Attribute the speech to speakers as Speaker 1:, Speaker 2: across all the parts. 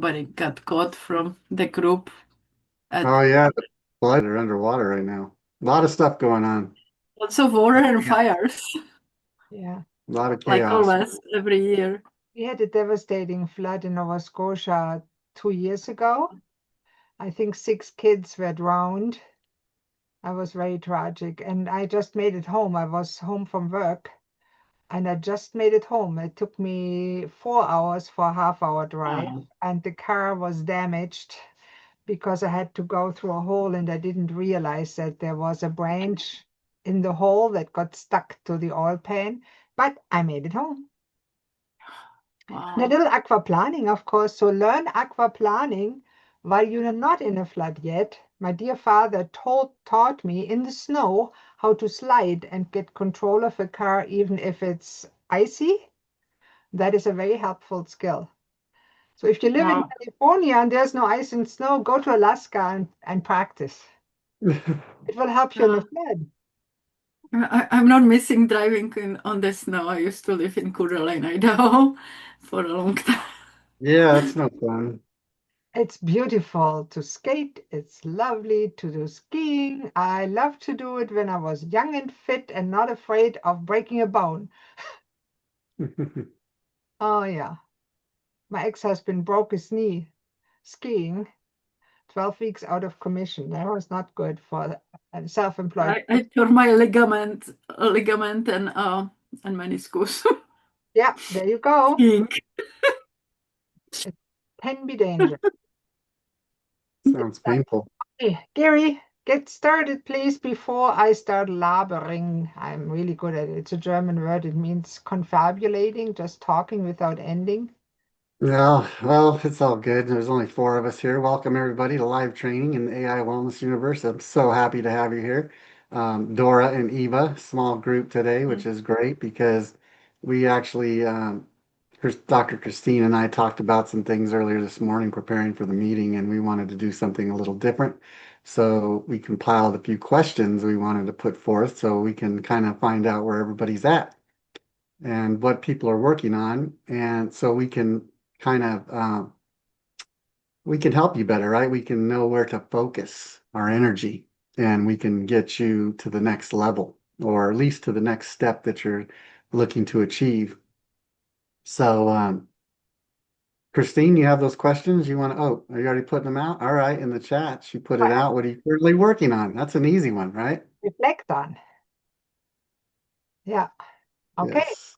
Speaker 1: Nobody got caught from the group at
Speaker 2: Oh yeah, the floods are underwater right now. A lot of stuff going on.
Speaker 1: lots of water and
Speaker 2: Yeah.
Speaker 1: fires,
Speaker 3: Yeah.
Speaker 2: A lot of
Speaker 1: like
Speaker 2: chaos.
Speaker 1: always every year.
Speaker 3: We had a devastating flood in Nova Scotia 2 years ago. I think 6 kids were drowned. That was very tragic. And I just made it home. I was home from work and I just made it home. It took me 4 hours for a half-hour drive,
Speaker 1: Oh,
Speaker 3: and the car was damaged because I had to go through a hole and I didn't realize that there was a branch in the hole that got stuck to the oil pan. But I made it home. And a
Speaker 1: wow.
Speaker 3: little aquaplaning, of course. So learn aquaplaning while you're not in a flood yet. My dear father taught me in the snow how to slide and get control of a car, even if it's icy. That is a very helpful skill. So if you live in
Speaker 1: Wow.
Speaker 3: California and there's no ice and snow, go to Alaska and practice. It will help you in the
Speaker 1: Yeah.
Speaker 3: flood.
Speaker 1: I'm not missing driving on the snow. I used to live in Coeur d'Alene, Idaho for a long time.
Speaker 2: Yeah, that's no fun.
Speaker 3: It's beautiful to skate. It's lovely to do skiing. I loved to do it when I was young and fit and not afraid of breaking a bone. Oh, yeah. My ex-husband broke his knee skiing, 12 weeks out of commission. That was not good for a self-employed.
Speaker 1: I tore my ligament and meniscus
Speaker 3: Yeah, there you go.
Speaker 1: skiing.
Speaker 3: It can be dangerous.
Speaker 2: Sounds painful.
Speaker 3: Hey, Gary, get started, please, before I start labering. I'm really good at it. It's a German word. It means confabulating, just talking without ending.
Speaker 2: Yeah, well, it's all good. There's only four of us here. Welcome everybody to live training in the AI Wellness Universe. I'm so happy to have you here. Dora and Eva, small group today, which is great because we actually, Dr. Christine and I talked about some things earlier this morning preparing for the meeting, and we wanted to do something a little different. So we compiled a few questions we wanted to put forth so we can kind of find out where everybody's at and what people are working on. And so we can kind of we can help you better, right? We can know where to focus our energy and we can get you to the next level or at least to the next step that you're looking to achieve. So, Christine, you have those questions you want to, oh, are you already putting them out? All right, in the chat, she put it
Speaker 3: What
Speaker 2: out. What are you currently working on? That's an easy one, right?
Speaker 3: reflect on. Yeah. Okay.
Speaker 2: Yes.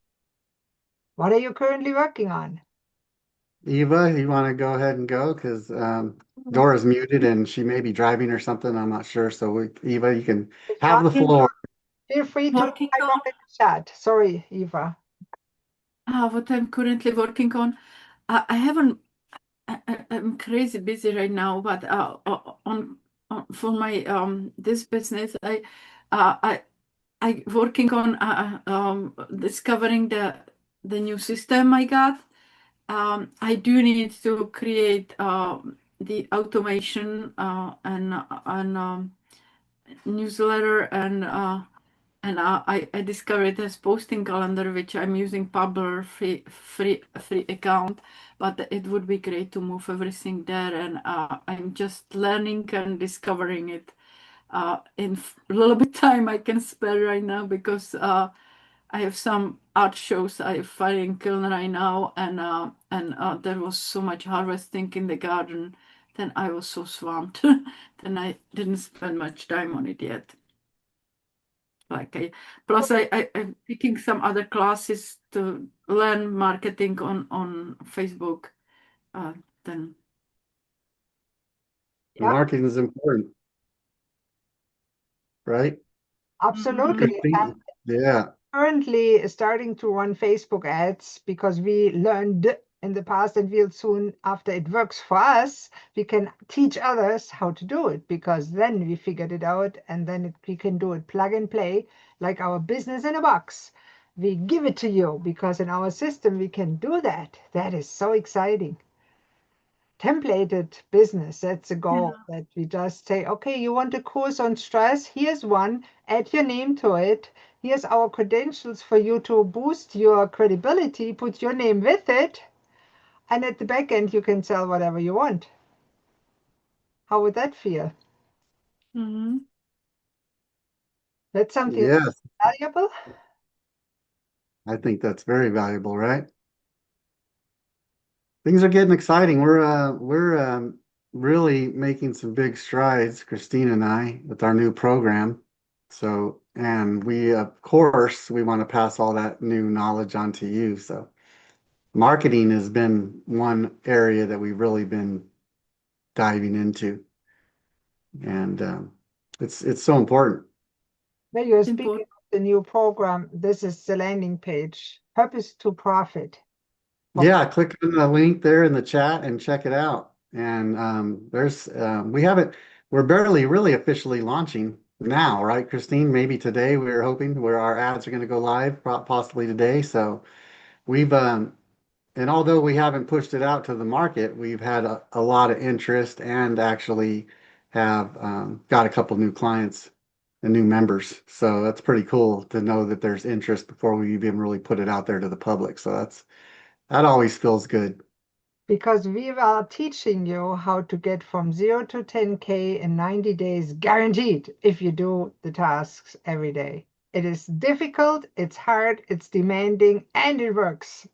Speaker 3: What are you currently working on?
Speaker 2: Eva, you want to go ahead and go because
Speaker 3: Mhm.
Speaker 2: Dora's muted and she may be driving or something. I'm not sure. So, Eva, you can
Speaker 3: If
Speaker 2: have
Speaker 3: not,
Speaker 2: the floor.
Speaker 3: feel free to
Speaker 1: Working
Speaker 3: type
Speaker 1: on
Speaker 3: up in the chat. Sorry, Eva.
Speaker 1: what I'm currently working on. I haven't. I'm crazy busy right now, but on for my this business, uh, I I working on discovering the new system I got. I do need to create the automation and newsletter and I discovered this posting calendar which I'm using Pablo free account, but it would be great to move everything there and I'm just learning and discovering it in a little bit time I can spare right now because I have some art shows I find in Köln right now, and there was so much harvesting in the garden. Then I was so swamped. Then I didn't spend much time on it yet. Like I, plus I'm taking some other classes to learn marketing on Facebook. Uh, then
Speaker 3: Yeah,
Speaker 2: Marketing is important, right?
Speaker 3: absolutely.
Speaker 2: Christine? Yeah.
Speaker 3: Currently starting to run Facebook ads because we learned in the past and we'll soon, after it works for us, we can teach others how to do it because then we figured it out and then we can do it plug and play like our business in a box. We give it to you because in our system we can do that. That is so exciting. Templated business, that's a goal
Speaker 1: yeah.
Speaker 3: that we just say, okay, you want a course on stress? Here's one, add your name to it. Here's our credentials for you to boost your credibility, put your name with it. And at the back end, you can sell whatever you want. How would that feel?
Speaker 1: Mm-hmm.
Speaker 3: That's something
Speaker 2: Yes,
Speaker 3: valuable.
Speaker 2: I think that's very valuable, right? Things are getting exciting. We're really making some big strides, Christine and I, with our new program. So, and we, of course, we want to pass all that new knowledge on to you. So, marketing has been one area that we've really been diving into, and it's so important.
Speaker 3: When you're speaking
Speaker 1: Important.
Speaker 3: of the new program, this is the landing page. Purpose to profit.
Speaker 2: Yeah, click on the link there in the chat and check it out. And we're barely really officially launching now, right, Christine? Maybe today we're hoping where our ads are going to go live, possibly today. So we've, and although we haven't pushed it out to the market, we've had a lot of interest and actually have got a couple new clients and new members. So that's pretty cool to know that there's interest before we even really put it out there to the public. So that always feels good.
Speaker 3: Because we are teaching you how to get from 0 to 10K in 90 days, guaranteed, if you do the tasks every day. It is difficult, it's hard, it's demanding, and it works.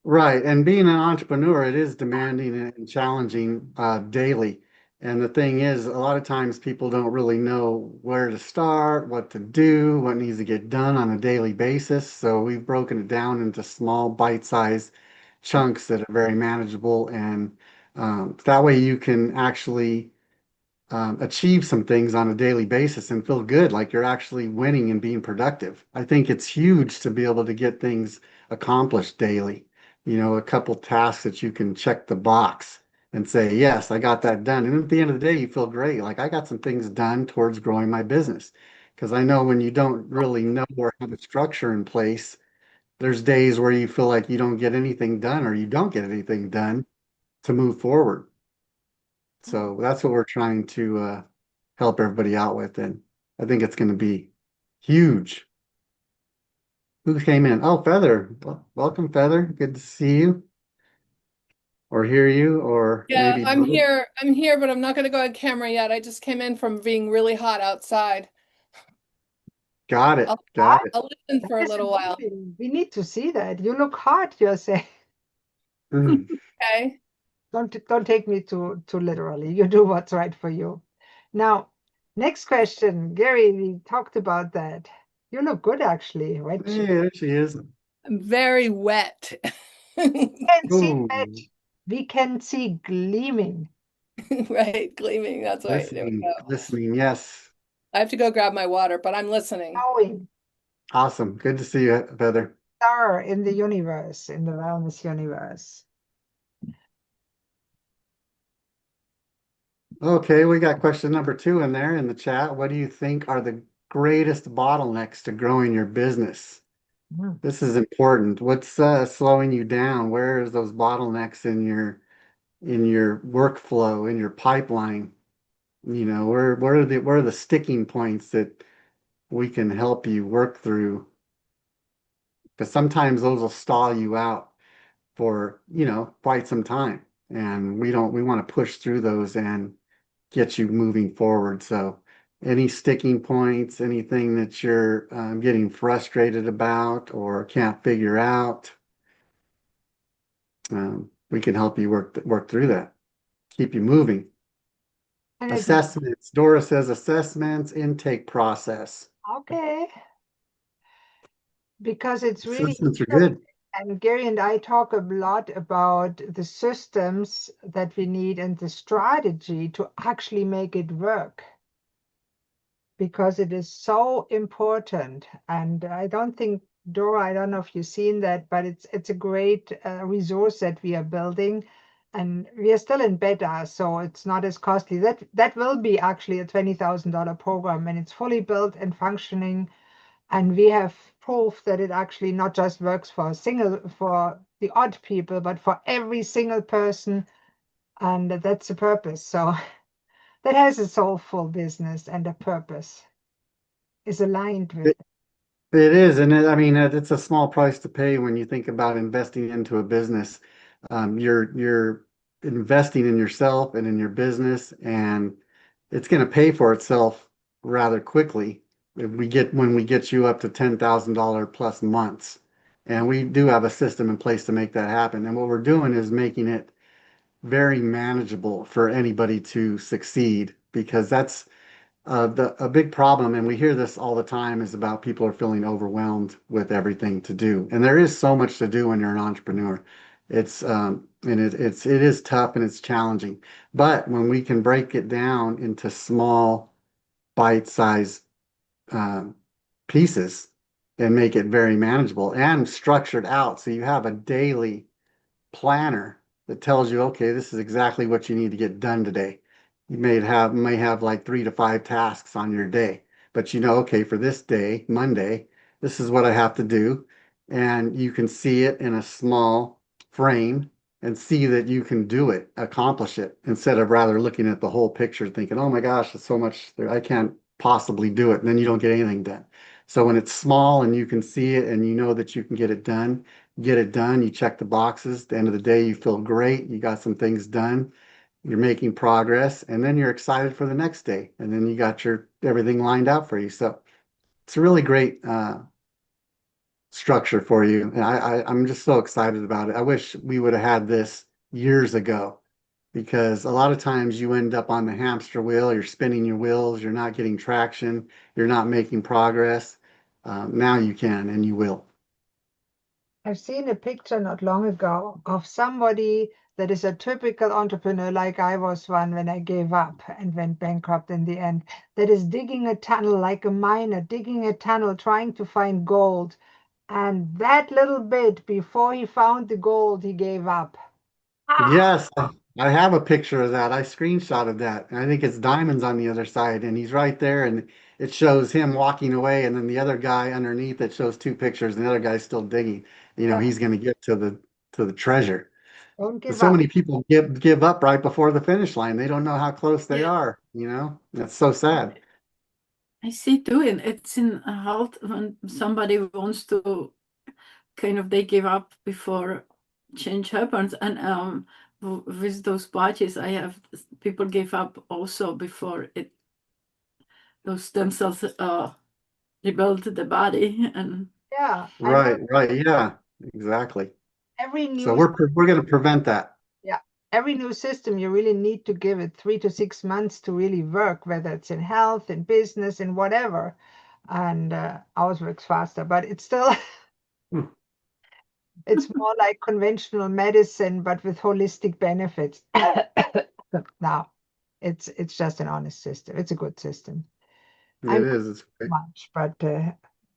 Speaker 2: Right. And being an entrepreneur, it is demanding and challenging daily. And the thing is, a lot of times people don't really know where to start, what to do, what needs to get done on a daily basis. So we've broken it down into small, bite-sized chunks that are very manageable. And that way you can actually achieve some things on a daily basis and feel good, like you're actually winning and being productive. I think it's huge to be able to get things accomplished daily. You know, a couple tasks that you can check the box and say, yes, I got that done. And at the end of the day, you feel great. Like I got some things done towards growing my business. Because I know when you don't really know or have a structure in place, there's days where you feel like you don't get anything done or you don't get anything done to move forward. So that's what we're trying to help everybody out with. And I think it's going to be huge. Who came in? Oh, Feather. Welcome, Feather. Good to see you or hear you, or
Speaker 4: Yeah,
Speaker 2: maybe
Speaker 4: I'm
Speaker 2: both.
Speaker 4: here. I'm here, but I'm not going to go on camera yet. I just came in from being really hot outside.
Speaker 2: Got it.
Speaker 4: I'll
Speaker 2: Got it.
Speaker 4: I'll listen
Speaker 3: That
Speaker 4: for a
Speaker 3: is
Speaker 4: little while.
Speaker 3: amazing. We need to see that. You look hot, you're saying.
Speaker 2: Mhm.
Speaker 4: Okay.
Speaker 3: Don't take me too literally. You do what's right for you. Now, next question. Gary, we talked about that. You look good actually, right?
Speaker 2: Hey, there she is.
Speaker 4: I'm very wet.
Speaker 3: Can see that.
Speaker 2: Ooh,
Speaker 3: We can see gleaming,
Speaker 4: Right, gleaming. That's right. There we
Speaker 2: listening,
Speaker 4: go.
Speaker 2: listening. Yes.
Speaker 4: I have to go grab my water, but I'm listening.
Speaker 3: glowing
Speaker 2: Awesome. Good to see you, Feather.
Speaker 3: star in the universe, in the wellness universe.
Speaker 2: Okay, we got question number 2 in there in the chat. What do you think are the greatest bottlenecks to growing your business?
Speaker 3: Hmm.
Speaker 2: This is important. What's slowing you down? Where is those bottlenecks in your workflow, in your pipeline? You know, where are the sticking points that we can help you work through? Because sometimes those will stall you out for, quite some time. And we want to push through those and get you moving forward. So any sticking points, anything that you're getting frustrated about or can't figure out, we can help you work through that, keep you moving.
Speaker 3: And it's
Speaker 2: Assessments. Dora says assessments, intake process.
Speaker 3: okay because it's really
Speaker 2: Assessments are
Speaker 3: interesting.
Speaker 2: good.
Speaker 3: And Gary and I talk a lot about the systems that we need and the strategy to actually make it work because it is so important. And I don't think, Dora, I don't know if you've seen that, but it's a great resource that we are building. And we are still in beta, so it's not as costly. That will be actually a $20,000 program, and it's fully built and functioning. And we have proof that it actually not just works for the odd people, but for every single person. And that's the purpose. So that has a soulful business and a purpose is aligned with
Speaker 2: It,
Speaker 3: it.
Speaker 2: It is, and I mean, it's a small price to pay when you think about investing into a business. You're investing in yourself and in your business, and it's going to pay for itself rather quickly if when we get you up to $10,000 plus months. And we do have a system in place to make that happen. And what we're doing is making it very manageable for anybody to succeed because that's a big problem, and we hear this all the time, is about people are feeling overwhelmed with everything to do. And there is so much to do when you're an entrepreneur. It is tough and it's challenging. But when we can break it down into small, bite-sized um, pieces and make it very manageable and structured out, so you have a daily planner that tells you, okay, this is exactly what you need to get done today. You may have like 3 to 5 tasks on your day, but you know, okay, for this day, Monday, this is what I have to do. And you can see it in a small frame and see that you can do it, accomplish it, instead of rather looking at the whole picture, thinking, oh my gosh, there's so much there, I can't possibly do it. And then you don't get anything done. So when it's small and you can see it and you know that you can get it done. You check the boxes. At the end of the day, you feel great. You got some things done. You're making progress, and then you're excited for the next day. And then you got your everything lined out for you. So it's a really great structure for you. And I'm just so excited about it. I wish we would have had this years ago because a lot of times you end up on the hamster wheel. You're spinning your wheels. You're not getting traction. You're not making progress. Now you can, and you will.
Speaker 3: I've seen a picture not long ago of somebody that is a typical entrepreneur, like I was one when I gave up and went bankrupt in the end, that is digging a tunnel like a miner, digging a tunnel, trying to find gold. And that little bit before he found the gold, he gave up. Ah,
Speaker 2: Yes, I have a picture of that. I screenshotted that. And I think it's diamonds on the other side, and he's right there, and it shows him walking away, and then the other guy underneath it shows two pictures, and the other guy's still digging. You know,
Speaker 3: yeah,
Speaker 2: he's going to get to the treasure.
Speaker 3: don't
Speaker 2: But
Speaker 3: give
Speaker 2: so
Speaker 3: up.
Speaker 2: many people give up right before the finish line. They don't know how close they
Speaker 1: Yeah,
Speaker 2: are, you know? That's so sad.
Speaker 1: I see too, and it's in a halt when somebody wants to kind of they give up before change happens. And with those parties, I have people give up also before it those stem cells rebuild the body. And
Speaker 3: Yeah, I know
Speaker 2: Right, right. Yeah, exactly.
Speaker 3: every
Speaker 2: So
Speaker 3: new
Speaker 2: we're going to prevent that.
Speaker 3: yeah, every new system you really need to give it 3 to 6 months to really work, whether it's in health, in business, in whatever. And ours works faster, but it's still
Speaker 2: Hmm.
Speaker 3: it's more like conventional medicine, but with holistic benefits. Now, it's just an honest system. It's a good system.
Speaker 2: It
Speaker 3: I'm
Speaker 2: is. It's great.
Speaker 3: much, but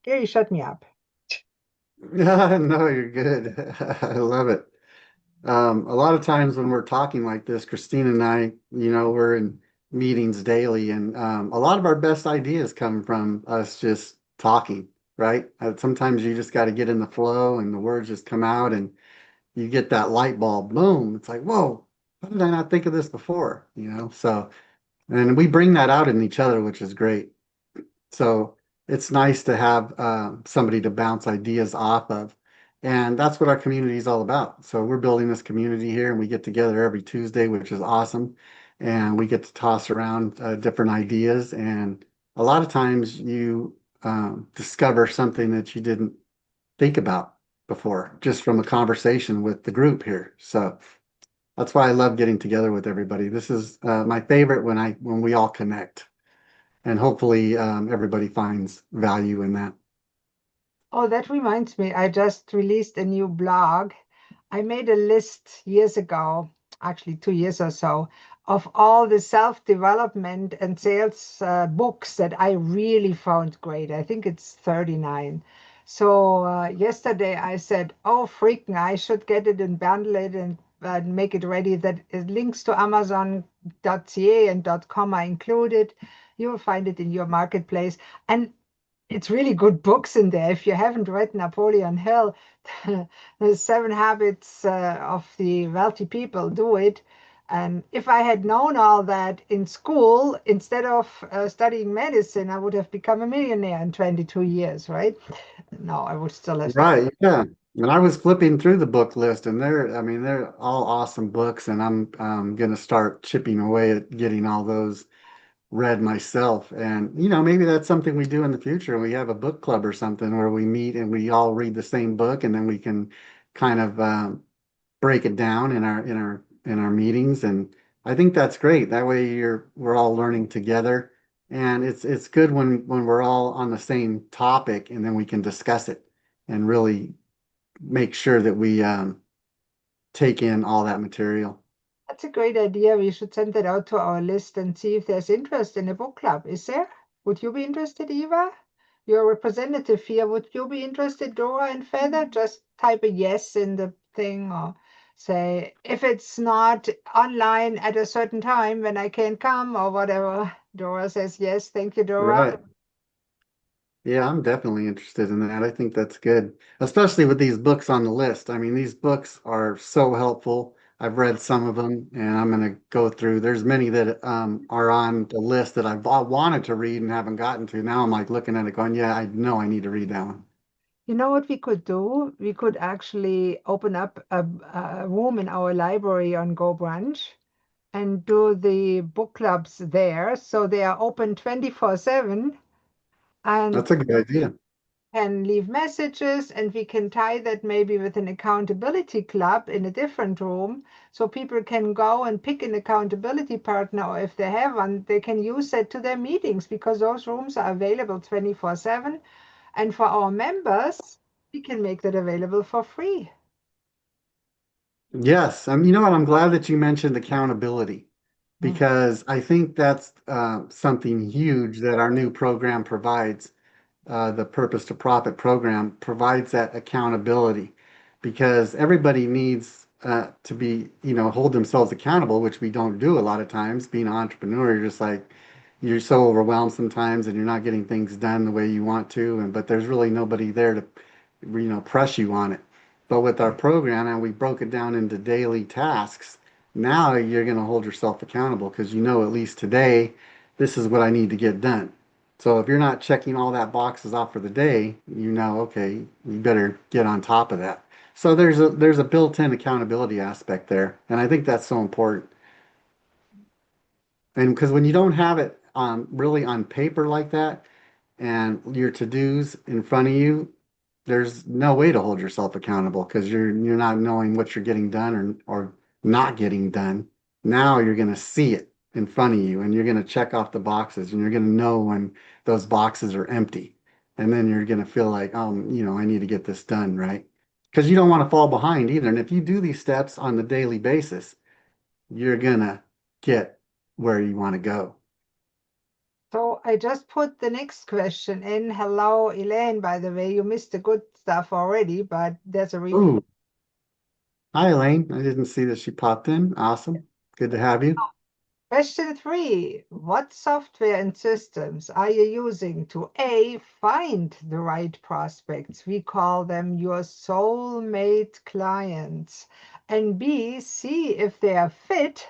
Speaker 3: Gary, shut me up.
Speaker 2: No, you're good. I love it. A lot of times when we're talking like this, Christine and I, you know, we're in meetings daily, and a lot of our best ideas come from us just talking, right? Sometimes you just got to get in the flow and the words just come out, and you get that light bulb, boom. It's like, whoa, how did I not think of this before? You know, so, and we bring that out in each other, which is great. So it's nice to have somebody to bounce ideas off of. And that's what our community is all about. So we're building this community here and we get together every Tuesday, which is awesome. And we get to toss around different ideas. And a lot of times you discover something that you didn't think about before, just from a conversation with the group here. So that's why I love getting together with everybody. This is my favorite when we all connect and hopefully everybody finds value in that.
Speaker 3: Oh, that reminds me, I just released a new blog. I made a list years ago, actually 2 years or so, of all the self-development and sales books that I really found great. I think it's 39. So yesterday I said, oh, freaking, I should get it and bundle it and make it ready. That links to Amazon.ca and .com are included. You will find it in your marketplace. And it's really good books in there. If you haven't read Napoleon Hill, the 7 Habits of the Wealthy People, do it. And if I had known all that in school, instead of studying medicine, I would have become a millionaire in 22 years, right? No, I would still have studied.
Speaker 2: Right, yeah. And I was flipping through the book list, and I mean, they're all awesome books, and I'm gonna start chipping away at getting all those read myself. And maybe that's something we do in the future. We have a book club or something where we meet and we all read the same book, and then we can kind of break it down in our meetings. And I think that's great. That way we're all learning together, and it's good when we're all on the same topic, and then we can discuss it and really make sure that we take in all that material.
Speaker 3: That's a great idea. We should send that out to our list and see if there's interest in a book club. Is there? Would you be interested, Eva? You're a representative here. Would you be interested, Dora and Feather? Just type a yes in the thing or say if it's not online at a certain time when I can't come or whatever. Dora says yes. Thank you, Dora.
Speaker 2: Right. Yeah, I'm definitely interested in that. I think that's good, especially with these books on the list. I mean, these books are so helpful. I've read some of them, and I'm going to go through. There's many that are on the list that I've wanted to read and haven't gotten to. Now I'm like looking at it, going, "Yeah, I know I need to read that one."
Speaker 3: You know what we could do? We could actually open up a room in our library on Go Brunch and do the book clubs there. So they are open 24/7 and
Speaker 2: That's a good idea.
Speaker 3: can leave messages, and we can tie that maybe with an accountability club in a different room. So people can go and pick an accountability partner, or if they have one, they can use that to their meetings because those rooms are available 24/7. And for our members, we can make that available for free.
Speaker 2: Yes, you know what? I'm glad that you mentioned accountability
Speaker 3: Mm.
Speaker 2: because I think that's something huge that our new program provides. The Purpose to Profit program provides that accountability because everybody needs to be, hold themselves accountable, which we don't do a lot of times. Being an entrepreneur, you're just like, you're so overwhelmed sometimes and you're not getting things done the way you want to. But there's really nobody there to, press you on it. But with our program, and we broke it down into daily tasks, now you're going to hold yourself accountable because at least today, this is what I need to get done. So if you're not checking all that boxes off for the day, okay, you better get on top of that. So there's a built-in accountability aspect there, and I think that's so important. And because when you don't have it really on paper like that, and your to-dos in front of you, there's no way to hold yourself accountable because you're not knowing what you're getting done or not getting done. Now you're going to see it in front of you and you're going to check off the boxes and you're going to know when those boxes are empty. And then you're going to feel like, I need to get this done, right? Because you don't want to fall behind either. And if you do these steps on the daily basis, you're going to get where you want to go.
Speaker 3: So I just put the next question in. Hello, Elaine, by the way. You missed the good stuff already, but there's a replay.
Speaker 2: Ooh, hi, Elaine. I didn't see that she popped in. Awesome. Good to have you.
Speaker 3: Question 3. What software and systems are you using to A, find the right prospects? We call them your soulmate clients. And B, see if they are fit,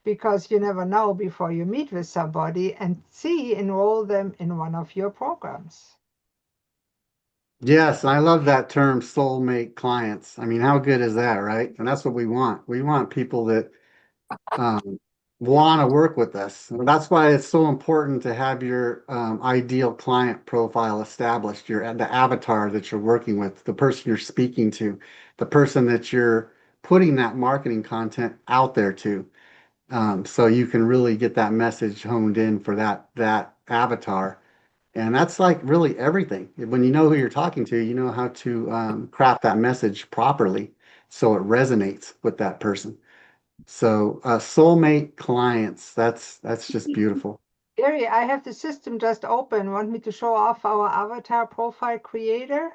Speaker 3: because you never know before you meet with somebody. And C, enroll them in one of your programs.
Speaker 2: Yes, I love that term soulmate clients. I mean, how good is that, right? And that's what we want. We want people that um, want to work with us. And that's why it's so important to have your ideal client profile established, the avatar that you're working with, the person you're speaking to, the person that you're putting that marketing content out there to, so you can really get that message honed in for that avatar. And that's like really everything. When you know who you're talking to, you know how to craft that message properly so it resonates with that person. So soulmate clients, that's just beautiful.
Speaker 3: Gary, I have the system just open. Want me to show off our avatar profile creator?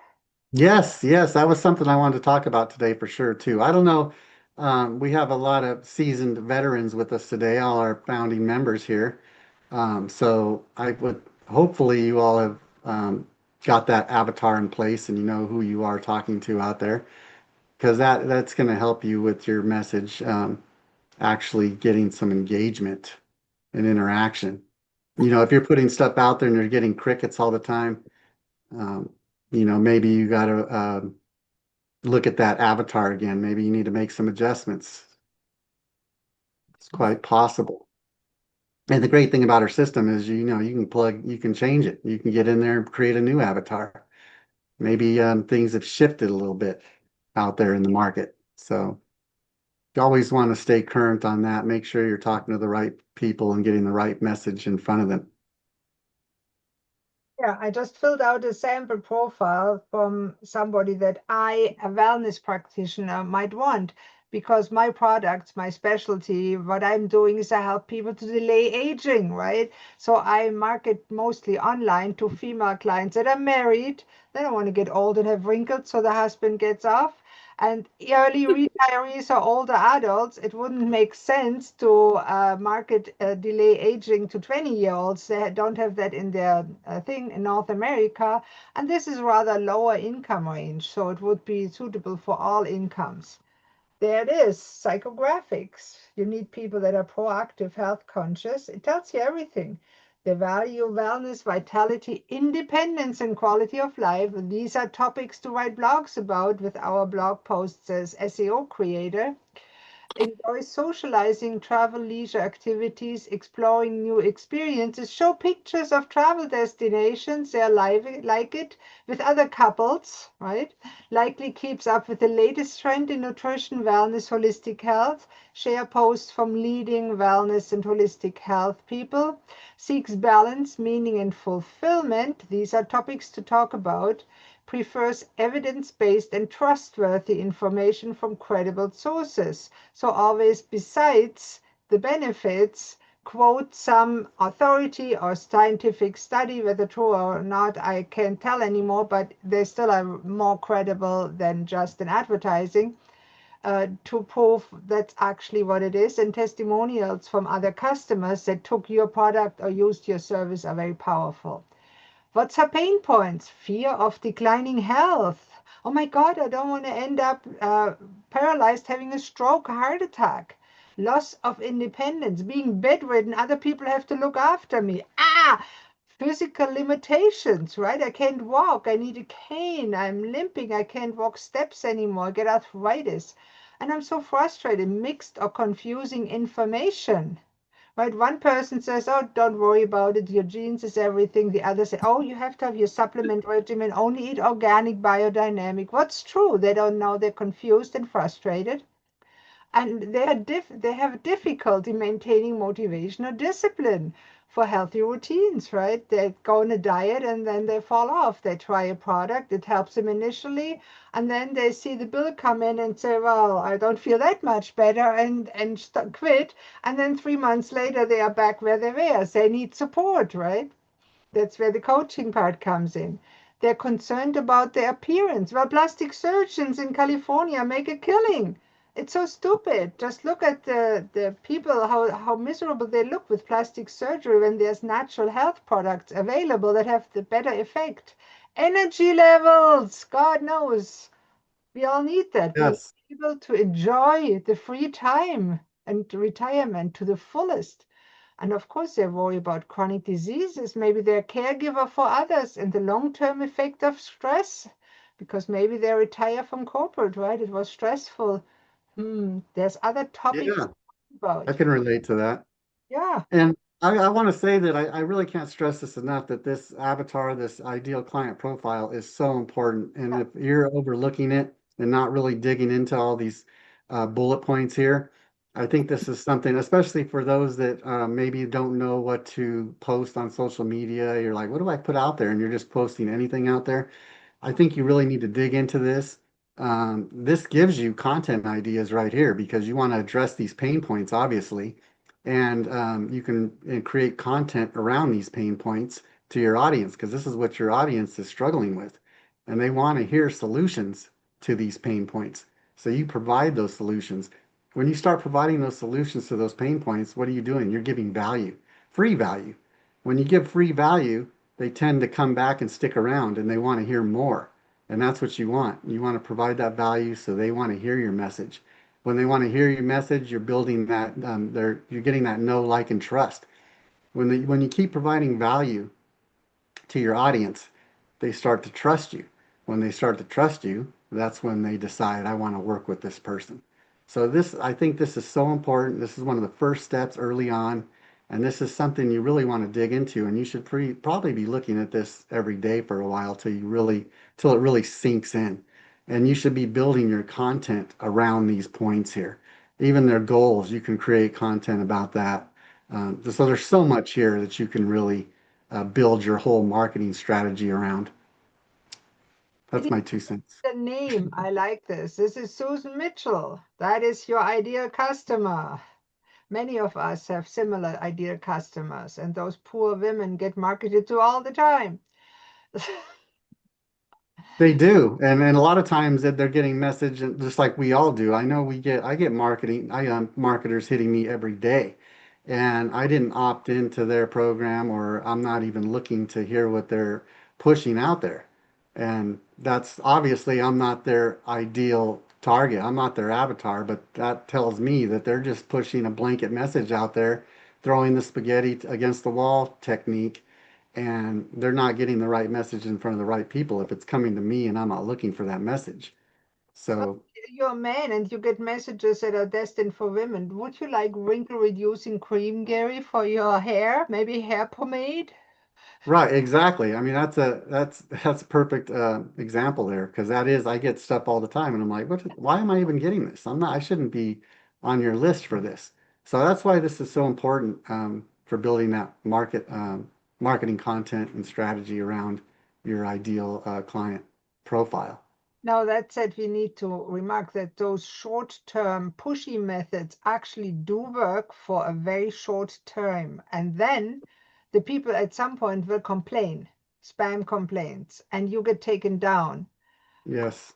Speaker 2: Yes, yes, that was something I wanted to talk about today for sure too. I don't know. We have a lot of seasoned veterans with us today, all our founding members here. So I would hopefully you all have got that avatar in place and you know who you are talking to out there because that's going to help you with your message actually getting some engagement and interaction. If you're putting stuff out there and you're getting crickets all the time, um, maybe you got to look at that avatar again. Maybe you need to make some adjustments. It's quite possible. And the great thing about our system is, you can change it. You can get in there and create a new avatar. Maybe things have shifted a little bit out there in the market. So you always want to stay current on that. Make sure you're talking to the right people and getting the right message in front of them.
Speaker 3: Yeah, I just filled out a sample profile from somebody that a wellness practitioner, might want, because my products, my specialty, what I'm doing is I help people to delay aging, right? So I market mostly online to female clients that are married. They don't want to get old and have wrinkles, so the husband gets off. And early retirees or older adults, it wouldn't make sense to market delay aging to 20-year-olds. They don't have that in their thing in North America. And this is rather lower income range, so it would be suitable for all incomes. There it is, psychographics. You need people that are proactive, health conscious. It tells you everything. They value wellness, vitality, independence, and quality of life. These are topics to write blogs about with our blog posts as SEO creator. Enjoy socializing, travel, leisure activities, exploring new experiences. Show pictures of travel destinations. They're like it with other couples, right? Likely keeps up with the latest trend in nutrition, wellness, holistic health. Share posts from leading wellness and holistic health people. Seeks balance, meaning, and fulfillment. These are topics to talk about. Prefers evidence-based and trustworthy information from credible sources. So always, besides the benefits, quote some authority or scientific study, whether true or not, I can't tell anymore, but they still are more credible than just an advertising, to prove that's actually what it is. And testimonials from other customers that took your product or used your service are very powerful. What's her pain points? Fear of declining health. Oh my God, I don't want to end up paralyzed, having a stroke, a heart attack. Loss of independence, being bedridden, other people have to look after me. Physical limitations, right? I can't walk, I need a cane, I'm limping, I can't walk steps anymore, I get arthritis. And I'm so frustrated, mixed or confusing information. Right? One person says, oh, don't worry about it. Your genes is everything. The other say, oh, you have to have your supplement regimen. Only eat organic, biodynamic. What's true? They don't know. They're confused and frustrated. And they have difficulty maintaining motivation or discipline for healthy routines, right? They go on a diet and then they fall off. They try a product, it helps them initially, and then they see the bill come in and say, well, I don't feel that much better, and quit. And then 3 months later, they are back where they were. They need support, right? That's where the coaching part comes in. They're concerned about their appearance. Well, plastic surgeons in California make a killing. It's so stupid. Just look at the people, how miserable they look with plastic surgery when there's natural health products available that have the better effect. Energy levels, God knows. We all need that. Being
Speaker 2: Yes.
Speaker 3: able to enjoy the free time and retirement to the fullest. And of course, they worry about chronic diseases. Maybe they're a caregiver for others and the long-term effect of stress, because maybe they retire from corporate, right? It was stressful. There's other topics
Speaker 2: Yeah,
Speaker 3: to talk
Speaker 2: I
Speaker 3: about.
Speaker 2: can relate to that.
Speaker 3: Yeah,
Speaker 2: And I want to say that I really can't stress this enough that this avatar, this ideal client profile is so important. And if you're overlooking it and not really digging into all these bullet points here, I think this is something, especially for those that maybe don't know what to post on social media. You're like, what do I put out there? And you're just posting anything out there. I think you really need to dig into this. This gives you content ideas right here because you want to address these pain points, obviously, and you can create content around these pain points to your audience because this is what your audience is struggling with, and they want to hear solutions to these pain points. So you provide those solutions. When you start providing those solutions to those pain points, what are you doing? You're giving value, free value. When you give free value, they tend to come back and stick around and they want to hear more. And that's what you want. You want to provide that value so they want to hear your message. When they want to hear your message, you're building that, you're getting that know, like, and trust. When you keep providing value to your audience, they start to trust you. When they start to trust you, that's when they decide, I want to work with this person. So I think this is so important. This is one of the first steps early on, and this is something you really want to dig into. And you should probably be looking at this every day for a while till it really sinks in. And you should be building your content around these points here. Even their goals, you can create content about that. So there's so much here that you can really build your whole marketing strategy around.
Speaker 3: It
Speaker 2: That's
Speaker 3: is
Speaker 2: my 2 cents.
Speaker 3: the name. I like this. This is Susan Mitchell. That is your ideal customer. Many of us have similar ideal customers, and those poor women get marketed to all the time.
Speaker 2: They do, and a lot of times that they're getting message, and just like we all do. I get marketers hitting me every day, and I didn't opt into their program, or I'm not even looking to hear what they're pushing out there. And that's obviously I'm not their ideal target. I'm not their avatar, but that tells me that they're just pushing a blanket message out there, throwing the spaghetti against the wall technique, and they're not getting the right message in front of the right people if it's coming to me and I'm not looking for that message. So,
Speaker 3: You're a man and you get messages that are destined for women. Would you like wrinkle reducing cream, Gary, for your hair? Maybe hair pomade?
Speaker 2: right, exactly. I mean, that's a perfect example there, because that is I get stuff all the time and I'm like, why am I even getting this? I shouldn't be on your list for this. So that's why this is so important for building that marketing content and strategy around your ideal client profile.
Speaker 3: Now, that said, we need to remark that those short-term pushy methods actually do work for a very short term. And then the people at some point will complain, spam complaints, and you get taken down.
Speaker 2: Yes.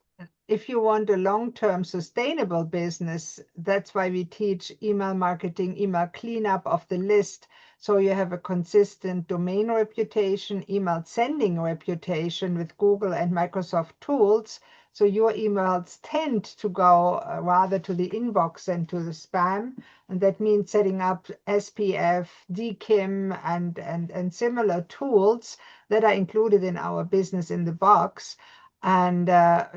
Speaker 3: If you want a long-term sustainable business, that's why we teach email marketing, email cleanup of the list. So you have a consistent domain reputation, email sending reputation with Google and Microsoft tools. So your emails tend to go rather to the inbox than to the spam. And that means setting up SPF, DKIM, and similar tools that are included in our business in the box, and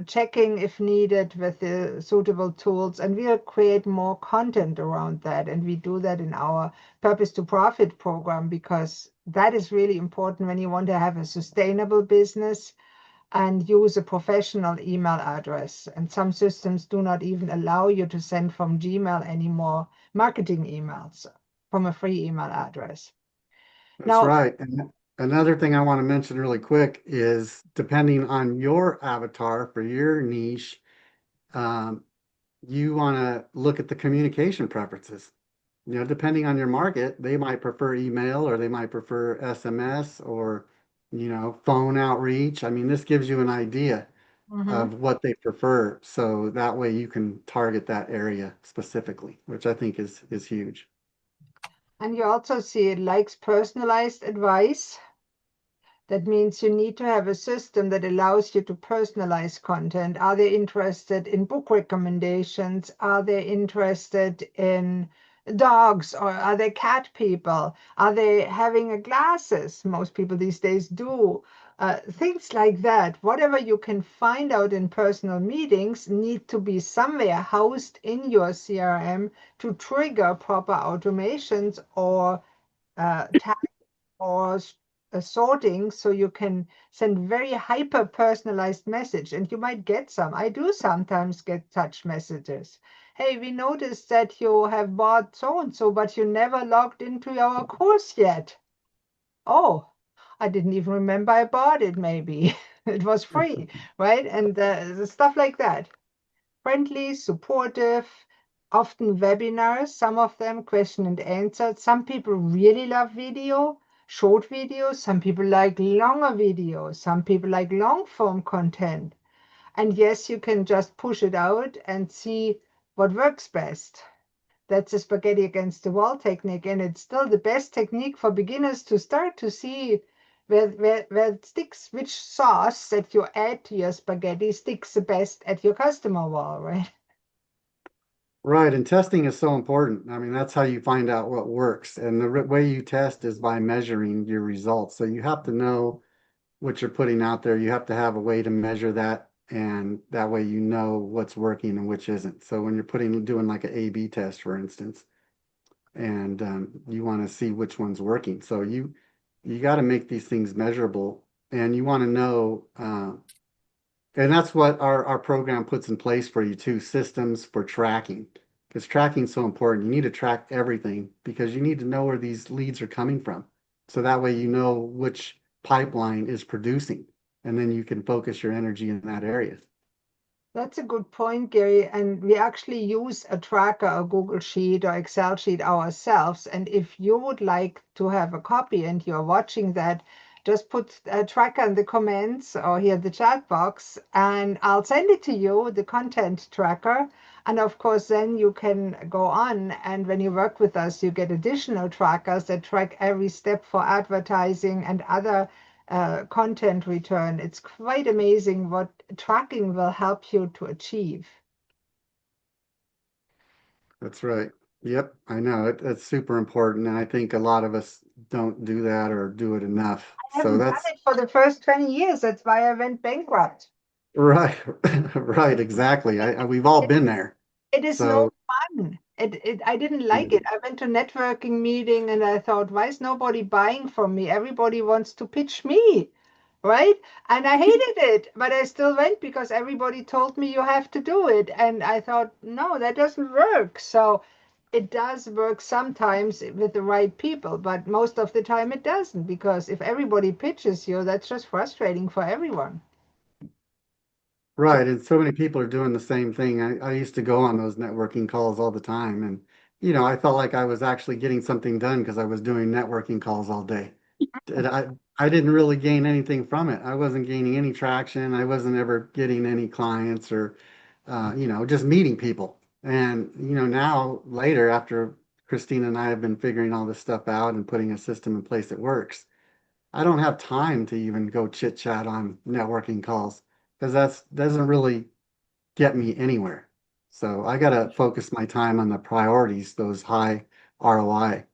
Speaker 3: checking if needed with the suitable tools. And we'll create more content around that. And we do that in our Purpose to Profit program, because that is really important when you want to have a sustainable business and use a professional email address. And some systems do not even allow you to send from Gmail anymore marketing emails from a free email address.
Speaker 2: That's
Speaker 3: Now,
Speaker 2: right. And another thing I want to mention really quick is depending on your avatar for your niche, um, you want to look at the communication preferences. Depending on your market, they might prefer email or they might prefer SMS or, phone outreach. I mean, this gives you an idea
Speaker 3: mhm.
Speaker 2: of what they prefer. So that way you can target that area specifically, which I think is huge.
Speaker 3: And you also see it likes personalized advice. That means you need to have a system that allows you to personalize content. Are they interested in book recommendations? Are they interested in dogs, or are they cat people? Are they having glasses? Most people these days do. Things like that. Whatever you can find out in personal meetings need to be somewhere housed in your CRM to trigger proper automations or or sorting, so you can send very hyper personalized message. And you might get some. I do sometimes get such messages. Hey, we noticed that you have bought so and so, but you never logged into our course yet. Oh, I didn't even remember I bought it. Maybe it was free, right? And stuff like that. Friendly, supportive, often webinars, some of them question and answer. Some people really love video, short videos. Some people like longer videos. Some people like long form content. And yes, you can just push it out and see what works best. That's a spaghetti against the wall technique. And it's still the best technique for beginners to start to see where it sticks, which sauce that you add to your spaghetti sticks the best at your customer wall, right?
Speaker 2: Right, and testing is so important. I mean, that's how you find out what works. And the way you test is by measuring your results. So you have to know what you're putting out there. You have to have a way to measure that, and that way you know what's working and which isn't. So when you're doing like an A/B test, for instance, and you want to see which one's working. So you got to make these things measurable, and you want to know. And that's what our program puts in place for you too, systems for tracking. Because tracking is so important. You need to track everything because you need to know where these leads are coming from. So that way you know which pipeline is producing, and then you can focus your energy in that area.
Speaker 3: That's a good point, Gary. And we actually use a tracker, a Google Sheet or Excel sheet ourselves. And if you would like to have a copy and you're watching that, just put a tracker in the comments or here the chat box, and I'll send it to you, the content tracker. And of course, then you can go on. And when you work with us, you get additional trackers that track every step for advertising and other content return. It's quite amazing what tracking will help you to achieve.
Speaker 2: That's right. Yep, I know it's super important, and I think a lot of us don't do that or do it enough.
Speaker 3: I
Speaker 2: So
Speaker 3: haven't done
Speaker 2: that's
Speaker 3: it for the first 20 years. That's why I went bankrupt.
Speaker 2: right, right, exactly. We've all
Speaker 3: It,
Speaker 2: been there.
Speaker 3: it is no
Speaker 2: So
Speaker 3: fun. I didn't like it. I went to networking meeting and I thought, why is nobody buying from me? Everybody wants to pitch me, right? And I hated it, but I still went because everybody told me you have to do it. And I thought, no, that doesn't work. So it does work sometimes with the right people, but most of the time it doesn't, because if everybody pitches you, that's just frustrating for everyone. So
Speaker 2: right, and so many people are doing the same thing. I used to go on those networking calls all the time, and I felt like I was actually getting something done because I was doing networking calls all day. And I didn't really gain anything from it. I wasn't gaining any traction. I wasn't ever getting any clients or just meeting people. And now later, after Christina and I have been figuring all this stuff out and putting a system in place that works, I don't have time to even go chit chat on networking calls because that doesn't really get me anywhere. So I got to focus my time on the priorities, those high ROI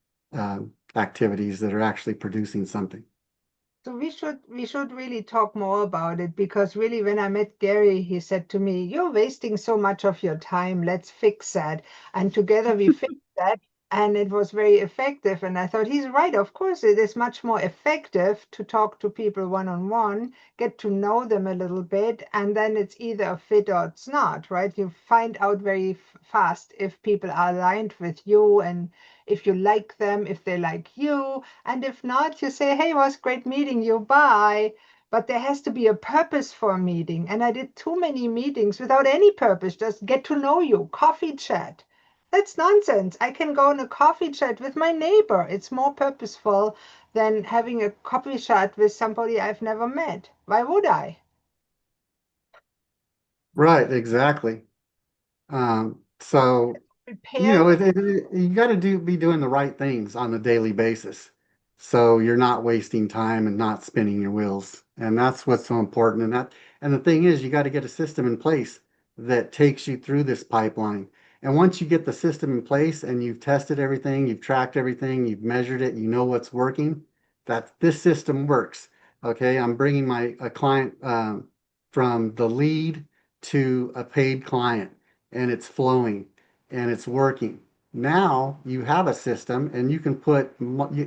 Speaker 2: activities that are actually producing something.
Speaker 3: So we should really talk more about it, because really when I met Gary, he said to me, "You're wasting so much of your time. Let's fix that." And together we fixed that, and it was very effective. And I thought he's right. Of course, it is much more effective to talk to people one on one, get to know them a little bit, and then it's either a fit or it's not, right? You find out very fast if people are aligned with you and if you like them, if they like you. And if not, you say, "Hey, it was great meeting you. Bye." But there has to be a purpose for a meeting. And I did too many meetings without any purpose, just get to know you, coffee chat. That's nonsense. I can go on a coffee chat with my neighbor. It's more purposeful than having a coffee chat with somebody I've never met. Why would I?
Speaker 2: Right, exactly. So
Speaker 3: Prepare.
Speaker 2: you got to be doing the right things on a daily basis. So you're not wasting time and not spinning your wheels. And that's what's so important. And the thing is, you got to get a system in place that takes you through this pipeline. And once you get the system in place and you've tested everything, you've tracked everything, you've measured it, you know what's working, that this system works. Okay, I'm bringing a client from the lead to a paid client, and it's flowing and it's working. Now you have a system and you can put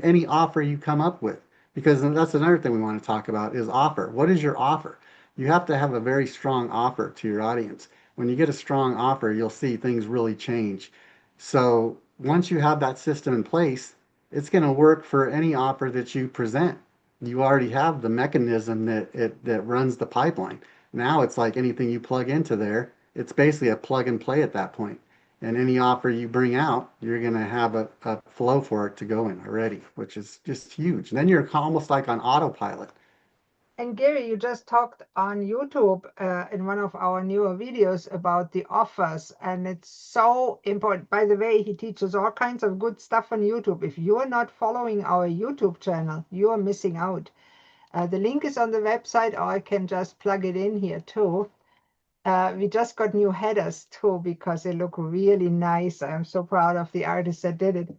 Speaker 2: any offer you come up with, because that's another thing we want to talk about is offer. What is your offer? You have to have a very strong offer to your audience. When you get a strong offer, you'll see things really change. So once you have that system in place, it's going to work for any offer that you present. You already have the mechanism that runs the pipeline. Now it's like anything you plug into there, it's basically a plug and play at that point. And any offer you bring out, you're going to have a flow for it to go in already, which is just huge. And then you're almost like on autopilot.
Speaker 3: And Gary, you just talked on YouTube in one of our newer videos about the offers, and it's so important. By the way, he teaches all kinds of good stuff on YouTube. If you are not following our YouTube channel, you are missing out. The link is on the website, or I can just plug it in here too. We just got new headers too because they look really nice. I'm so proud of the artist that did it.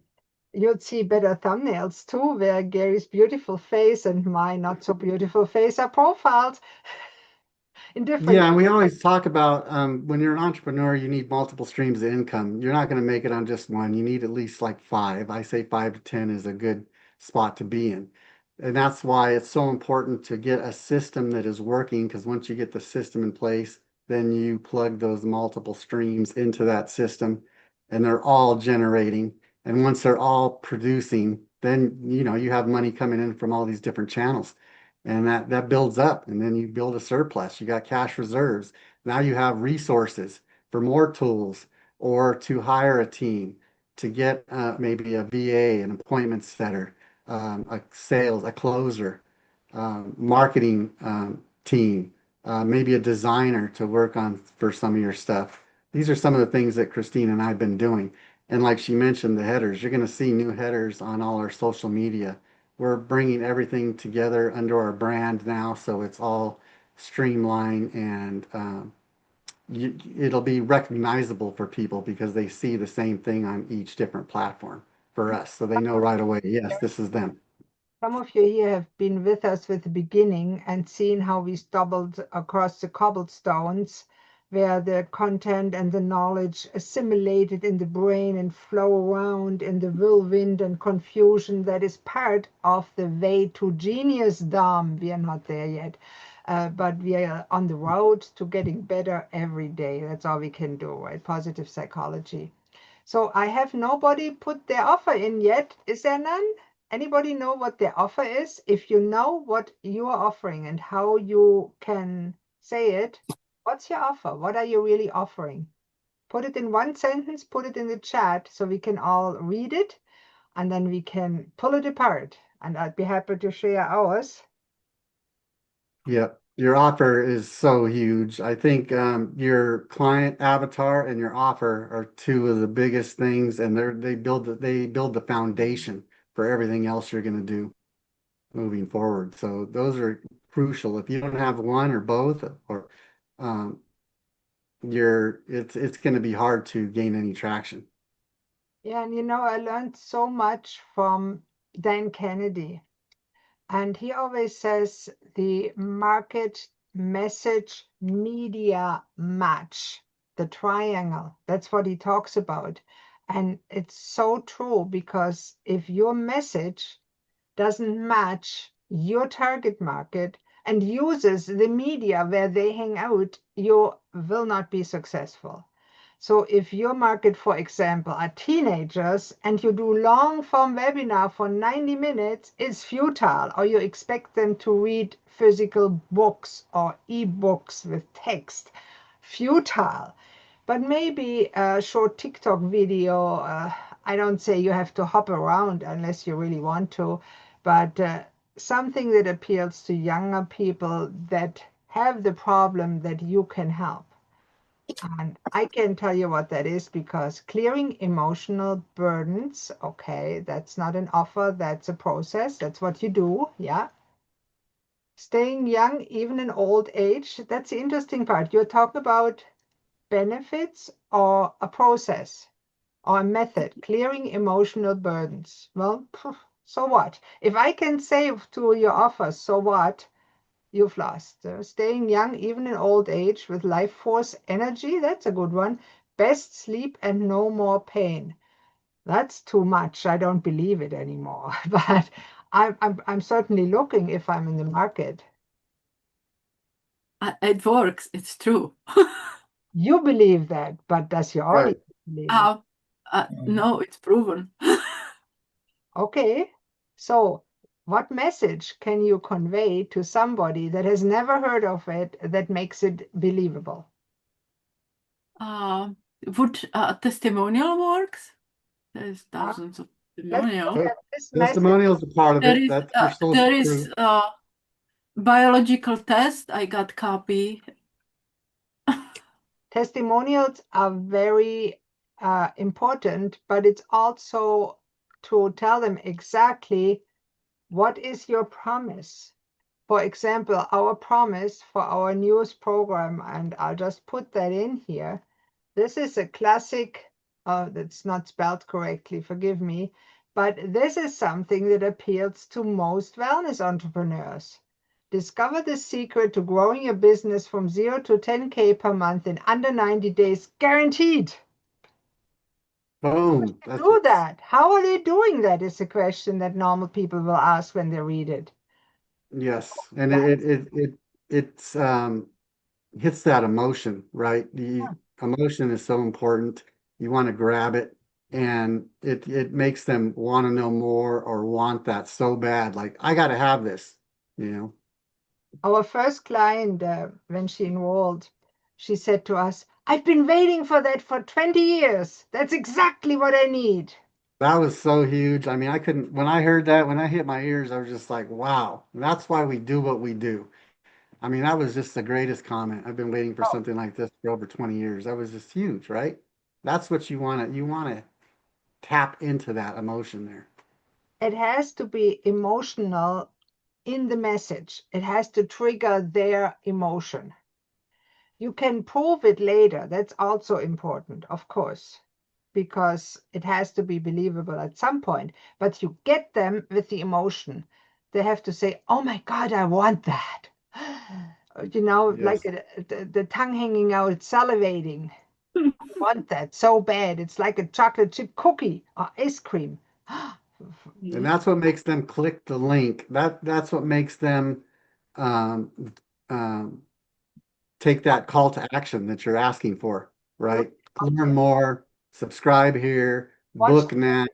Speaker 3: You'll see better thumbnails too, where Gary's beautiful face and my not so beautiful face are profiled in different.
Speaker 2: Yeah, and we always talk about when you're an entrepreneur, you need multiple streams of income. You're not going to make it on just one. You need at least like five. I say 5 to 10 is a good spot to be in. And that's why it's so important to get a system that is working, because once you get the system in place, then you plug those multiple streams into that system and they're all generating. And once they're all producing, then you have money coming in from all these different channels. And that builds up, and then you build a surplus. You got cash reserves. Now you have resources for more tools or to hire a team to get maybe a VA, an appointment setter, a closer, marketing team, maybe a designer to work on for some of your stuff. These are some of the things that Christine and I have been doing. And like she mentioned, the headers, you're going to see new headers on all our social media. We're bringing everything together under our brand now, so it's all streamlined and it'll be recognizable for people because they see the same thing on each different platform for us. So they know right away, yes, this is them.
Speaker 3: Some of you here have been with us with the beginning and seen how we stumbled across the cobblestones where the content and the knowledge assimilated in the brain and flow around in the whirlwind and confusion that is part of the way to genius, Dom. We are not there yet, but we are on the road to getting better every day. That's all we can do, right? Positive psychology. So I have nobody put their offer in yet. Is there none? Anybody know what their offer is? If you know what you are offering and how you can say it, what's your offer? What are you really offering? Put it in one sentence, put it in the chat so we can all read it and then we can pull it apart. And I'd be happy to share ours.
Speaker 2: Yep. Your offer is so huge. I think your client avatar and your offer are two of the biggest things, and they build the foundation for everything else you're going to do moving forward. So those are crucial. If you don't have one or both, or um, it's going to be hard to gain any traction.
Speaker 3: Yeah, and I learned so much from Dan Kennedy. And he always says the market message media match, the triangle. That's what he talks about. And it's so true because if your message doesn't match your target market and uses the media where they hang out, you will not be successful. So if your market, for example, are teenagers and you do long form webinar for 90 minutes, it's futile, or you expect them to read physical books or e-books with text. Futile. But maybe a short TikTok video, I don't say you have to hop around unless you really want to, but something that appeals to younger people that have the problem that you can help. And I can tell you what that is because clearing emotional burdens, okay, that's not an offer, that's a process. That's what you do, yeah. Staying young, even in old age, that's the interesting part. You're talking about benefits or a process or a method, clearing emotional burdens. Well, so what? If I can say to your offer, so what? You've lost. Staying young, even in old age, with life force energy, that's a good one. Best sleep and no more pain. That's too much. I don't believe it anymore. But I'm certainly looking if I'm in the market.
Speaker 1: It works. It's true.
Speaker 3: You believe that, but does your
Speaker 2: Right.
Speaker 3: audience believe it?
Speaker 1: No, it's proven.
Speaker 3: Okay. So what message can you convey to somebody that has never heard of it that makes it believable?
Speaker 1: Would testimonial works? There's
Speaker 3: Uh,
Speaker 1: thousands of
Speaker 3: Let's
Speaker 1: testimonials.
Speaker 3: look at this message.
Speaker 2: Testimonials are part of
Speaker 1: There
Speaker 2: it.
Speaker 1: is
Speaker 2: That's for social
Speaker 1: there
Speaker 2: proof.
Speaker 1: is biological test. I got copy.
Speaker 3: Testimonials are very important, but it's also to tell them exactly what is your promise. For example, our promise for our newest program, and I'll just put that in here. This is a classic, that's not spelled correctly, forgive me, but this is something that appeals to most wellness entrepreneurs. Discover the secret to growing your business from 0 to 10K per month in under 90 days, guaranteed.
Speaker 2: Boom. That's
Speaker 3: Do that. How are they doing that is a question that normal people will ask when they read it.
Speaker 2: yes. And
Speaker 3: That's
Speaker 2: it's hits that emotion, right? The emotion is so important. You want to grab it, and it makes them want to know more or want that so bad. Like, I got to have this, you know.
Speaker 3: our first client, when she enrolled, she said to us, I've been waiting for that for 20 years. That's exactly what I need.
Speaker 2: That was so huge. I mean, I couldn't, when I heard that, when I hit my ears, I was just like, wow, that's why we do what we do. I mean, that was just the greatest comment. I've been waiting for
Speaker 3: Oh,
Speaker 2: something like this for over 20 years. That was just huge, right? That's what you want to tap into that emotion there.
Speaker 3: it has to be emotional in the message. It has to trigger their emotion. You can prove it later. That's also important, of course, because it has to be believable at some point. But you get them with the emotion. They have to say, oh my God, I want that. Like
Speaker 2: Yes.
Speaker 3: the tongue hanging out, salivating. Want that so bad. It's like a chocolate chip cookie or ice cream.
Speaker 2: And
Speaker 1: Yes.
Speaker 2: that's what makes them click the link. That's what makes them um, um, take that call to action that you're asking for, right? Learn
Speaker 3: Okay.
Speaker 2: more, subscribe here,
Speaker 3: Watch.
Speaker 2: book now,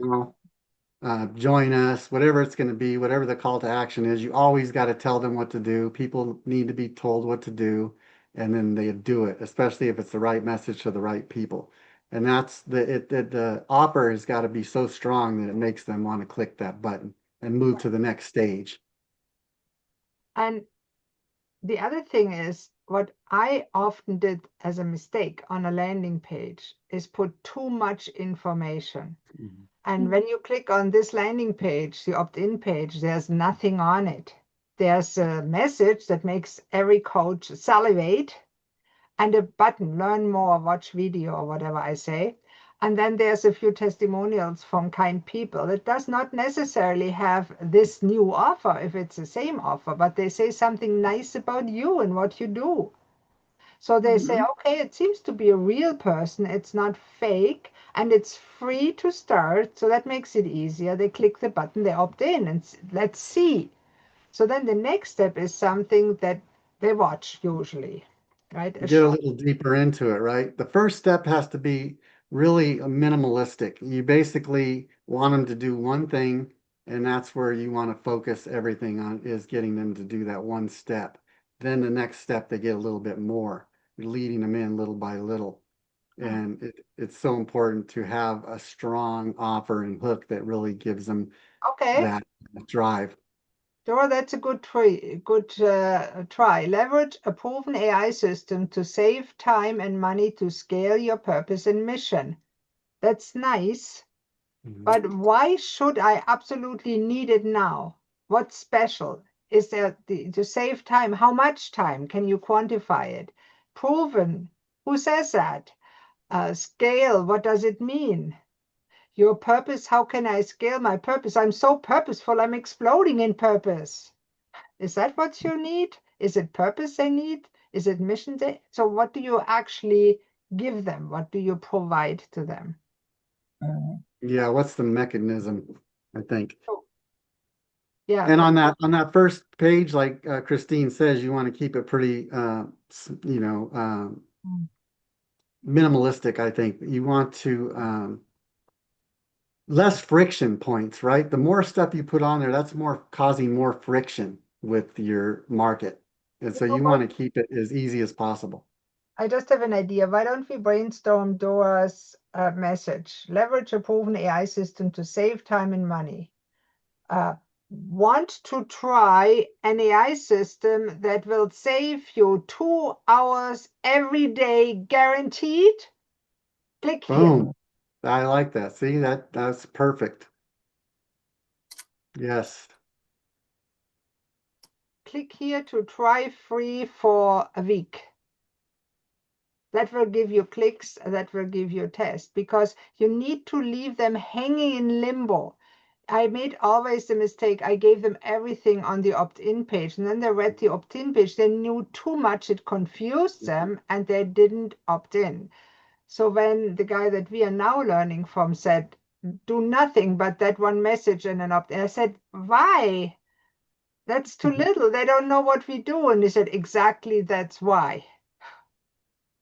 Speaker 2: join us, whatever it's going to be, whatever the call to action is. You always got to tell them what to do. People need to be told what to do, and then they do it, especially if it's the right message to the right people. And that's the offer has got to be so strong that it makes them want to click that button and move to the next stage.
Speaker 3: And the other thing is, what I often did as a mistake on a landing page is put too much information.
Speaker 2: Mhm.
Speaker 3: And when you click on this landing page, the opt-in page, there's nothing on it. There's a message that makes every coach salivate and a button, learn more, watch video, or whatever I say. And then there's a few testimonials from kind people. It does not necessarily have this new offer if it's the same offer, but they say something nice about you and what you do. So they say,
Speaker 1: Mhm.
Speaker 3: okay, it seems to be a real person. It's not fake and it's free to start. So that makes it easier. They click the button, they opt in, and let's see. So then the next step is something that they watch usually, right? A
Speaker 2: Get a
Speaker 3: short.
Speaker 2: little deeper into it, right? The first step has to be really minimalistic. You basically want them to do one thing, and that's where you want to focus everything on is getting them to do that one step. Then the next step, they get a little bit more. You're leading them in little by little. And it's so important to have a strong offer and hook that really gives them
Speaker 3: Okay.
Speaker 2: that drive.
Speaker 3: Dora, that's a good try. Good try. Leverage a proven AI system to save time and money to scale your purpose and mission. That's nice,
Speaker 2: Mhm.
Speaker 3: but why should I absolutely need it now? What's special? Is there to save time? How much time? Can you quantify it? Proven. Who says that? Scale. What does it mean? Your purpose. How can I scale my purpose? I'm so purposeful. I'm exploding in purpose. Is that what you need? Is it purpose they need? Is it mission they? So what do you actually give them? What do you provide to them?
Speaker 2: Yeah, what's the mechanism, I think.
Speaker 3: Oh, yeah,
Speaker 2: And on that first page, like Christine says, you want to keep it pretty, minimalistic. I think you want to less friction points, right? The more stuff you put on there, that's more causing more friction with your market, and
Speaker 3: you
Speaker 2: so
Speaker 3: know
Speaker 2: you
Speaker 3: what?
Speaker 2: want to keep it as easy as possible.
Speaker 3: I just have an idea. Why don't we brainstorm Dora's message? Leverage a proven AI system to save time and money. Want to try an AI system that will save you 2 hours every day, guaranteed? Click here.
Speaker 2: Boom. I like that. See, that's perfect. Yes.
Speaker 3: click here to try free for a week. That will give you clicks, that will give you a test, because you need to leave them hanging in limbo. I made always the mistake. I gave them everything on the opt-in page, and then they read the opt-in page. They knew too much. It confused them, and they didn't opt in. So when the guy that we are now learning from said, do nothing but that one message and an opt-in, I said, why? That's too little. They don't know what we do. And he said, exactly, that's why.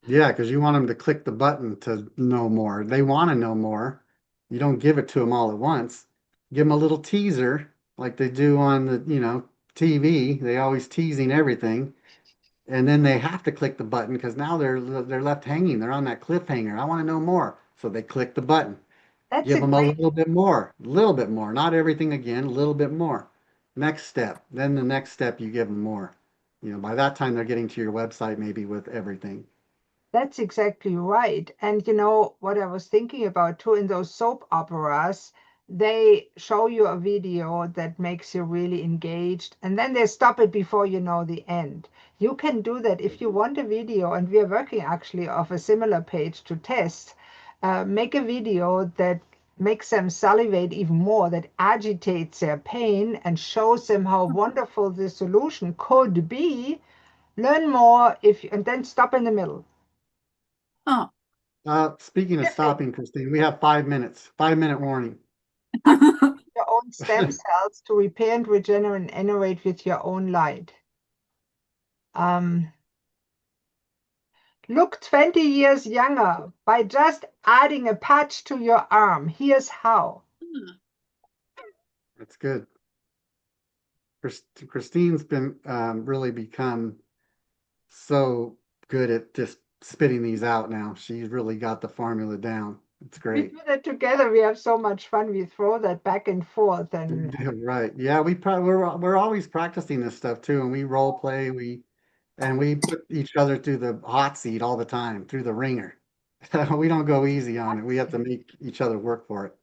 Speaker 2: Yeah, because you want them to click the button to know more. They want to know more. You don't give it to them all at once. Give them a little teaser like they do on the, TV. They always teasing everything. And then they have to click the button because now they're left hanging. They're on that cliffhanger. I want to know more. So they click the button.
Speaker 3: That's
Speaker 2: Give
Speaker 3: a
Speaker 2: them a
Speaker 3: great,
Speaker 2: little bit more, not everything again, a little bit more. Next step. Then the next step, you give them more. By that time, they're getting to your website maybe with everything.
Speaker 3: that's exactly right. And you know what I was thinking about too, in those soap operas, they show you a video that makes you really engaged, and then they stop it before you know the end. You can do that if you want a video, and we are working actually of a similar page to test. Make a video that makes them salivate even more, that agitates their pain and shows them how wonderful the solution could be. Learn more and then stop in the middle.
Speaker 1: Oh.
Speaker 2: Speaking of stopping, Christine, we have 5 minutes. 5-minute warning.
Speaker 3: Your own stem cells to repair and regenerate with your own light. Look 20 years younger by just adding a patch to your arm. Here's how.
Speaker 2: That's good. Christine's been really become so good at just spitting these out now. She's really got the formula down. It's
Speaker 3: We
Speaker 2: great.
Speaker 3: do that together. We have so much fun. We throw that back and forth, and
Speaker 2: Right. Yeah, we're always practicing this stuff too, and we role play, we put each other through the hot seat all the time, through the ringer. We don't go easy on it. We have to make each other work for it.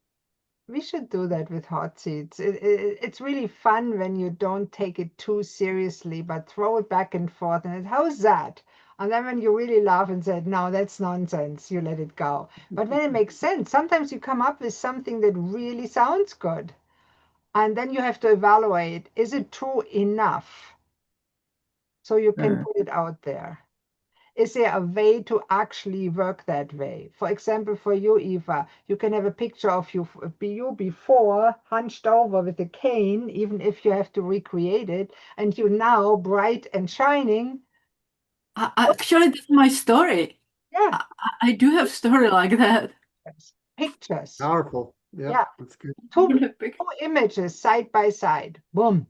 Speaker 3: we should do that with hot seats. It's really fun when you don't take it too seriously, but throw it back and forth. And how's that? And then when you really laugh and say, no, that's nonsense, you let it go. But when it makes sense, sometimes you come up with something that really sounds good. And then you have to evaluate, is it true enough? So you can put it out there. Is there a way to actually work that way? For example, for you, Eva, you can have a picture of you before, hunched over with a cane, even if you have to recreate it, and you now bright and shining.
Speaker 1: Actually, that's my story.
Speaker 3: Yeah,
Speaker 1: I do have story like that.
Speaker 3: pictures.
Speaker 2: Powerful. Yep,
Speaker 3: Yeah,
Speaker 2: that's good.
Speaker 3: two images side by side. Boom.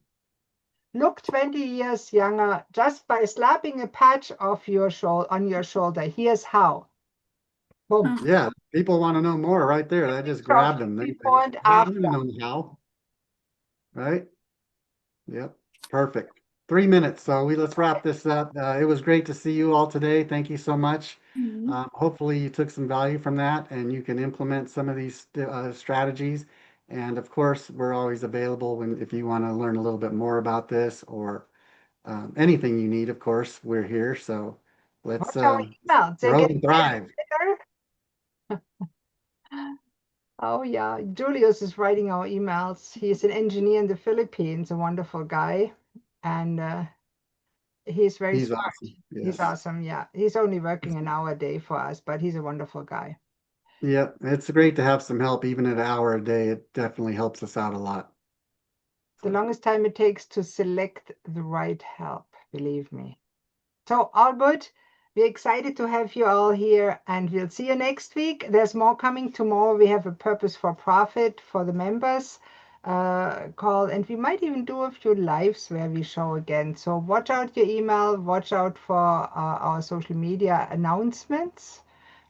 Speaker 3: Look 20 years younger just by slapping a patch off on your shoulder. Here's how. Boom.
Speaker 2: Yeah, people want to know more right there. That just grabbed them.
Speaker 3: Before and
Speaker 2: I
Speaker 3: after.
Speaker 2: don't know how. Right? Yep. Perfect. 3 minutes. So let's wrap this up. It was great to see you all today. Thank you so much. Hopefully you took some value from that and you can implement some of these strategies. And of course, we're always available if you want to learn a little bit more about this or anything you need, of course, we're here. So let's
Speaker 3: What's our email? They
Speaker 2: grow
Speaker 3: get
Speaker 2: and thrive.
Speaker 3: better. Oh yeah, Julius is writing our emails. He's an engineer in the Philippines, a wonderful guy, and he's very
Speaker 2: He's
Speaker 3: smart.
Speaker 2: awesome.
Speaker 3: He's
Speaker 2: Yes.
Speaker 3: awesome. Yeah, he's only working an hour a day for us, but he's a wonderful guy.
Speaker 2: Yeah, it's great to have some help, even an hour a day. It definitely helps us out a lot.
Speaker 3: The longest time it takes to select the right help, believe me. So all good. We're excited to have you all here, and we'll see you next week. There's more coming tomorrow. We have a purpose for profit for the members call, and we might even do a few lives where we show again. So watch out your email, watch out for our social media announcements.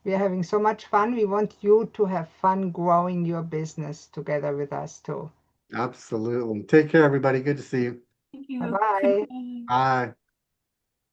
Speaker 3: We are having so much fun. We want you to have fun growing your business together with us too.
Speaker 2: Absolutely. Take care, everybody. Good to see you.
Speaker 1: Thank you.
Speaker 3: Bye-bye.
Speaker 2: Bye.